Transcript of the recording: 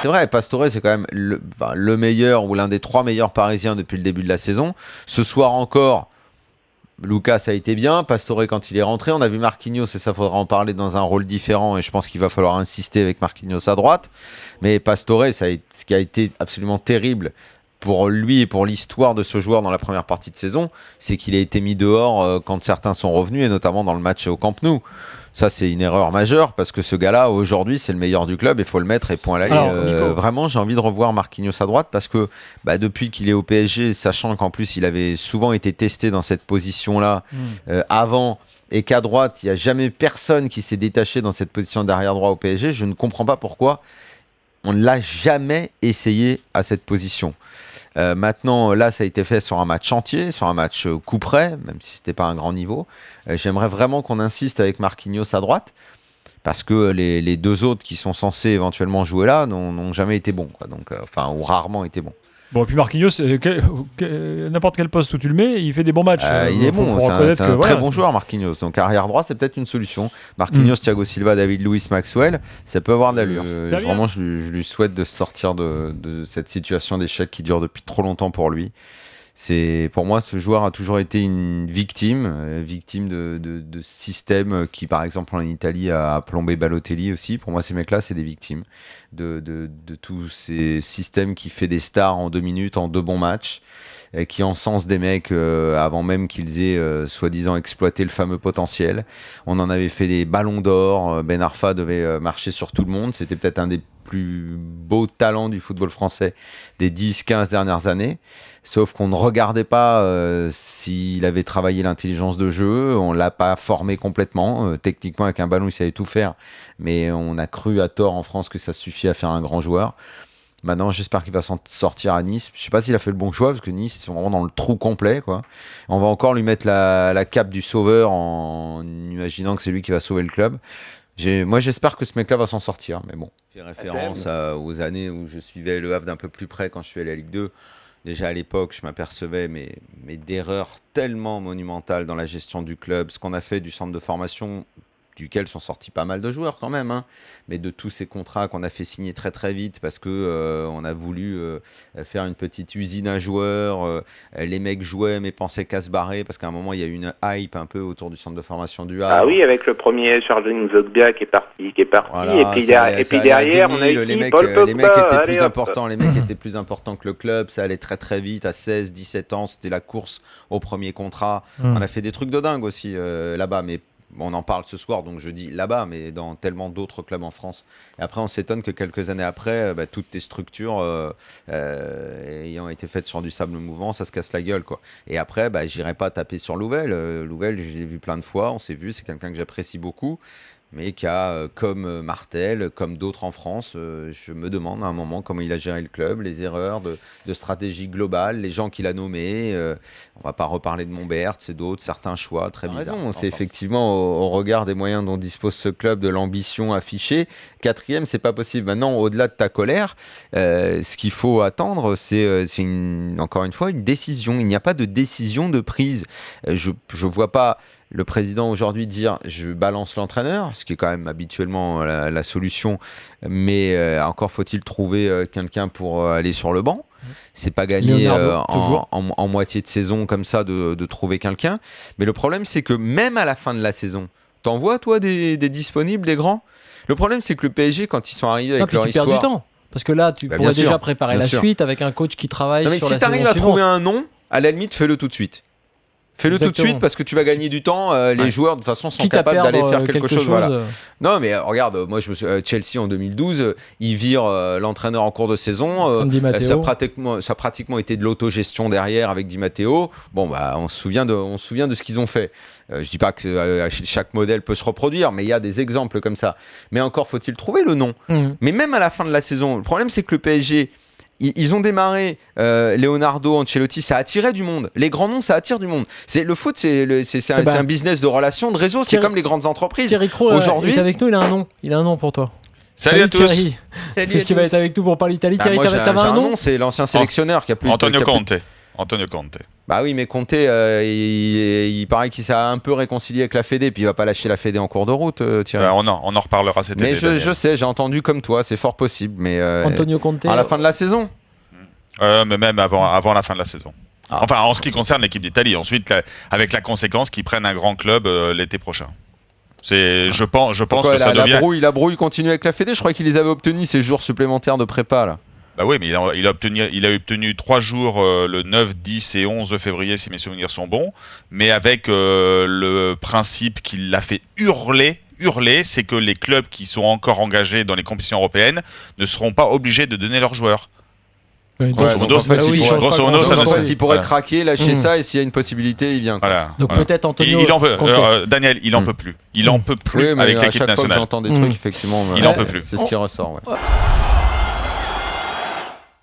c'est vrai, Pastore, c'est quand même le meilleur ou l'un des 3 meilleurs Parisiens depuis le début de la saison. Ce soir encore, Lucas a été bien. Pastore, quand il est rentré, on a vu Marquinhos, et ça faudra en parler, dans un rôle différent. Et je pense qu'il va falloir insister avec Marquinhos à droite. Mais Pastore, ce qui a été absolument terrible pour lui et pour l'histoire de ce joueur dans la première partie de saison, c'est qu'il a été mis dehors quand certains sont revenus, et notamment dans le match au Camp Nou. Ça, c'est une erreur majeure, parce que ce gars-là, aujourd'hui, c'est le meilleur du club, il faut le mettre et point à la ligne. Vraiment, j'ai envie de revoir Marquinhos à droite, parce que depuis qu'il est au PSG, sachant qu'en plus, il avait souvent été testé dans cette position-là avant, et qu'à droite, il n'y a jamais personne qui s'est détaché dans cette position d'arrière droit au PSG, je ne comprends pas pourquoi on ne l'a jamais essayé à cette position. Maintenant, là, ça a été fait sur un match entier, sur un match coup près, même si ce n'était pas un grand niveau. J'aimerais vraiment qu'on insiste avec Marquinhos à droite, parce que les 2 autres qui sont censés éventuellement jouer là n'ont jamais été bons, quoi. Donc, ou rarement été bons. Bon, et puis Marquinhos, n'importe quel poste où tu le mets, il fait des bons matchs. Il est bon, c'est un très bon joueur, Marquinhos. Donc arrière droit, c'est peut-être une solution. Marquinhos, Thiago Silva, David Luiz, Maxwell, ça peut avoir de l'allure. Vraiment, je lui souhaite de sortir de cette situation d'échec qui dure depuis trop longtemps pour lui. Pour moi, ce joueur a toujours été une victime de systèmes qui, par exemple, en Italie, a plombé Balotelli aussi. Pour moi, ces mecs-là, c'est des victimes de tous ces systèmes qui fait des stars en 2 minutes, en 2 bons matchs, qui encensent des mecs avant même qu'ils aient soi-disant exploité le fameux potentiel. On en avait fait des ballons d'or. Ben Arfa devait marcher sur tout le monde. C'était peut-être un des plus beaux talents du football français des 10-15 dernières années, sauf qu'on ne regardait pas s'il avait travaillé l'intelligence de jeu, on ne l'a pas formé complètement, techniquement avec un ballon il savait tout faire, mais on a cru à tort en France que ça suffit à faire un grand joueur. Maintenant, j'espère qu'il va s'en sortir à Nice. Je ne sais pas s'il a fait le bon choix, parce que Nice, ils sont vraiment dans le trou complet, quoi. On va encore lui mettre la cape du sauveur en imaginant que c'est lui qui va sauver le club. Moi, j'espère que ce mec-là va s'en sortir, mais bon. Je fais référence aux années où je suivais Le Havre d'un peu plus près quand je suis allé à Ligue 2. Déjà à l'époque, je m'apercevais mais d'erreurs tellement monumentales dans la gestion du club. Ce qu'on a fait du centre de formation, duquel sont sortis pas mal de joueurs quand même, mais de tous ces contrats qu'on a fait signer très très vite parce que on a voulu faire une petite usine à joueurs, les mecs jouaient mais pensaient qu'à se barrer parce qu'à un moment il y a eu une hype un peu autour du centre de formation du Havre. Ah oui, avec le premier Charles Zogbia qui est parti, voilà, et puis derrière on a eu les mecs étaient plus importants que le club, ça allait très très vite, à 16-17 ans c'était la course au premier contrat. On a fait des trucs de dingue aussi là-bas, mais on en parle ce soir, donc je dis là-bas, mais dans tellement d'autres clubs en France. Et après, on s'étonne que quelques années après, toutes tes structures ayant été faites sur du sable mouvant, ça se casse la gueule, quoi. Et après, j'irai pas taper sur Louvel. Louvel, je l'ai vu plein de fois, on s'est vu, c'est quelqu'un que j'apprécie beaucoup, mais qui a, comme Martel, comme d'autres en France, je me demande à un moment comment il a géré le club, les erreurs de stratégie globale, les gens qu'il a nommés. On va pas reparler de Montbert, c'est d'autres, certains choix très bizarres. C'est effectivement au regard des moyens dont dispose ce club, de l'ambition affichée. 4e, c'est pas possible. Maintenant, au-delà de ta colère, ce qu'il faut attendre, c'est encore une fois une décision. Il n'y a pas de décision de prise. Je vois pas le président aujourd'hui dire je balance l'entraîneur, ce qui est quand même habituellement la solution, mais encore faut-il trouver quelqu'un pour aller sur le banc. C'est pas gagné en moitié de saison comme ça de trouver quelqu'un. Mais le problème, c'est que même à la fin de la saison, t'en vois toi des disponibles, des grands? Le problème, c'est que le PSG, quand ils sont arrivés avec leur histoire... Tu perds du temps. Parce que là, tu pourrais déjà préparer la suite avec un coach qui travaille sur la saison suivante. Si tu arrives à trouver un nom, à la limite, fais-le tout de suite. Fais-le tout de suite parce que tu vas gagner du temps. Les joueurs, de toute façon, sont capables d'aller faire quelque chose. Voilà. Non, mais regarde, moi, Chelsea en 2012, ils virent l'entraîneur en cours de saison. Ça a pratiquement été de l'autogestion derrière avec Di Matteo. Bon, on se souvient de ce qu'ils ont fait. Je dis pas que chaque modèle peut se reproduire, mais il y a des exemples comme ça. Mais encore faut-il trouver le nom. Mais même à la fin de la saison, le problème, c'est que le PSG... Ils ont démarré Leonardo, Ancelotti, ça attirait du monde. Les grands noms, ça attire du monde. Le foot, c'est un business de relations, de réseau. C'est comme les grandes entreprises. Thierry Cros est avec nous, il a un nom. Il a un nom pour toi. Salut à tous. Thierry. Puisqu'il va être avec nous pour parler d'Italie. Thierry, t'avais un nom? C'est l'ancien sélectionneur qui a plus Antonio Conte. Bah oui, mais Conte, il paraît qu'il s'est un peu réconcilié avec la Fédé, puis il va pas lâcher la Fédé en cours de route, Thierry. On en reparlera cet été. Mais je sais, j'ai entendu comme toi, c'est fort possible, mais Antonio Conte à la fin de la saison. Mais même avant la fin de la saison. Enfin, en ce qui concerne l'équipe d'Italie. Ensuite, avec la conséquence qu'ils prennent un grand club l'été prochain. Je pense que ça devient... La brouille continue avec la Fédé. Je crois qu'il les avait obtenus ces jours supplémentaires de prépa là. Bah oui, mais il a obtenu 3 jours le 9, 10 et 11 février, si mes souvenirs sont bons, mais avec le principe qu'il l'a fait hurler, c'est que les clubs qui sont encore engagés dans les compétitions européennes ne seront pas obligés de donner leurs joueurs. Grosso modo, il pourrait craquer, lâcher ça, et s'il y a une possibilité, il vient. Voilà. Donc peut-être Antonio. Daniel, il en peut plus. Il en peut plus avec l'équipe nationale. J'entends des trucs, effectivement. Il en peut plus. C'est ce qui ressort. Ouais.